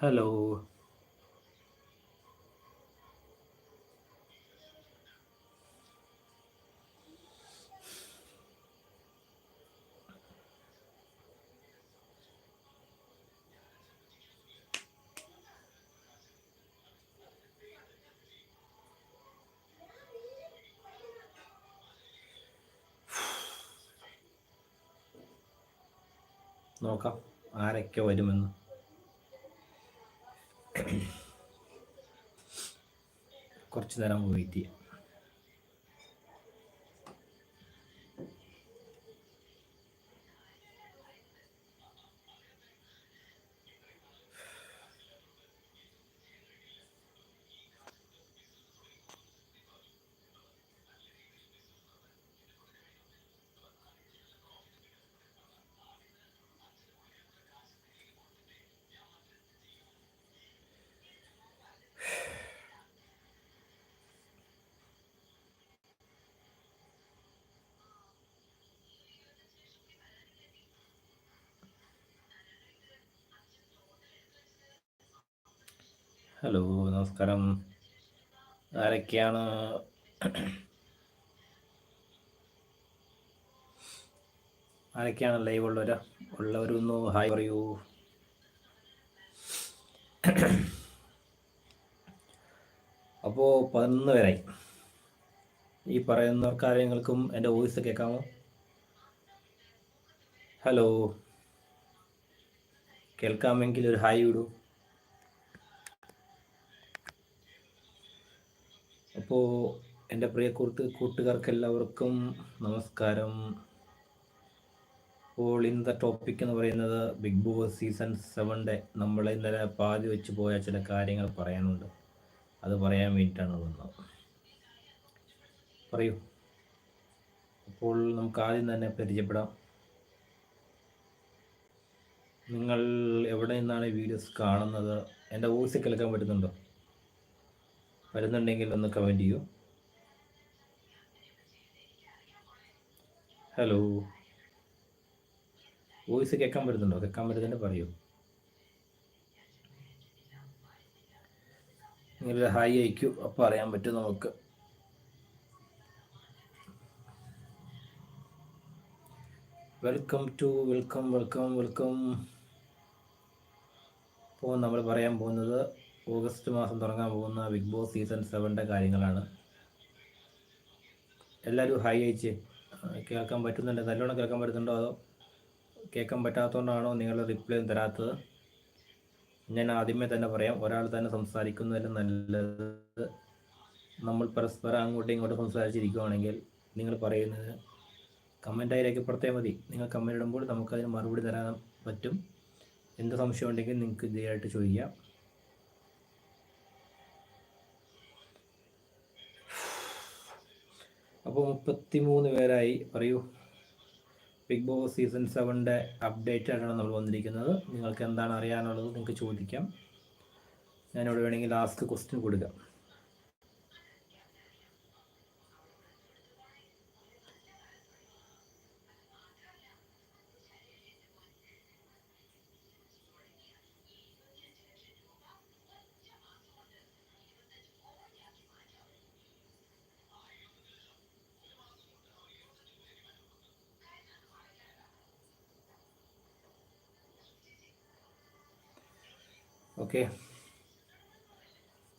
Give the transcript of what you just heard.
Hello. നോക്കാം ആരൊക്കെ വരുമെന്ന്. കുറച്ച് നേരം വെയിറ്റ് ചെയ്യാം. ഹലോ, നമസ്കാരം. ആരൊക്കെയാണ്? ലൈവ് ഉള്ളവരൊന്ന് ഹായ് പറയൂ. അപ്പോൾ 11 പേരായി. ഈ പറയുന്ന കാര്യങ്ങൾക്കും എൻ്റെ വോയിസ് കേൾക്കാമോ? ഹലോ, കേൾക്കാമെങ്കിൽ ഒരു ഹായ് വിടൂ. അപ്പോൾ എൻ്റെ പ്രിയ കൂട്ടുകാർക്ക് എല്ലാവർക്കും നമസ്കാരം. അപ്പോൾ ഇന്നത്തെ ടോപ്പിക് എന്ന് പറയുന്നത് ബിഗ് ബോസ് സീസൺ 7 നമ്മൾ ഇന്നലെ പാതി വെച്ച് പോയ ചില കാര്യങ്ങൾ പറയാനുണ്ട്. അത് പറയാൻ വേണ്ടിയിട്ടാണ് വന്നത്. പറയൂ. അപ്പോൾ നമുക്ക് ആദ്യം തന്നെ പരിചയപ്പെടാം. നിങ്ങൾ എവിടെ നിന്നാണ് വീഡിയോസ് കാണുന്നത്? എൻ്റെ വോയിസ് കേൾക്കാൻ പറ്റുന്നുണ്ടോ? വരുന്നുണ്ടെങ്കിൽ ഒന്ന് കമൻറ്റ് ചെയ്യൂ. ഹലോ, വോയിസ് കേൾക്കാൻ പറ്റുന്നുണ്ടോ? കേൾക്കാൻ പറ്റുന്നതിൻ്റെ പറയൂ. നിങ്ങളൊരു ഹായ് അയക്കൂ, അപ്പോൾ അറിയാൻ പറ്റും നമുക്ക്. വെൽക്കം. ഇപ്പോൾ നമ്മൾ പറയാൻ പോകുന്നത് ഓഗസ്റ്റ് മാസം തുടങ്ങാൻ പോകുന്ന ബിഗ് ബോസ് സീസൺ 7 കാര്യങ്ങളാണ്. എല്ലാവരും ഹായ് അയച്ച്. കേൾക്കാൻ പറ്റുന്നുണ്ട്? നല്ലോണം കേൾക്കാൻ പറ്റുന്നുണ്ടോ? അതോ കേൾക്കാൻ പറ്റാത്തതുകൊണ്ടാണോ നിങ്ങൾ റിപ്ലൈ തരാത്തത്? ഞാൻ ആദ്യമേ തന്നെ പറയാം, ഒരാൾ തന്നെ സംസാരിക്കുന്നതിലും നല്ലത് നമ്മൾ പരസ്പരം അങ്ങോട്ടും ഇങ്ങോട്ടും സംസാരിച്ചിരിക്കുകയാണെങ്കിൽ നിങ്ങൾ പറയുന്നത് കമൻറ്റായി രേഖപ്പെടുത്തിയാൽ മതി. നിങ്ങൾ കമൻറ്റ് ഇടുമ്പോൾ നമുക്കതിന് മറുപടി തരാൻ പറ്റും. എന്ത് സംശയം ഉണ്ടെങ്കിൽ നിങ്ങൾക്ക് ഇതായിട്ട് ചോദിക്കാം. അപ്പോൾ 33 പേരായി. പറയൂ. ബിഗ് ബോസ് സീസൺ 7 അപ്ഡേറ്റ് ആയിട്ടാണ് നമ്മൾ വന്നിരിക്കുന്നത്. നിങ്ങൾക്ക് എന്താണ് അറിയാനുള്ളത് നിങ്ങൾക്ക് ചോദിക്കാം. ഞാനിവിടെ വേണമെങ്കിൽ ലാസ്റ്റ് ക്വസ്റ്റ്യൻ കൊടുക്കാം. ഓക്കെ.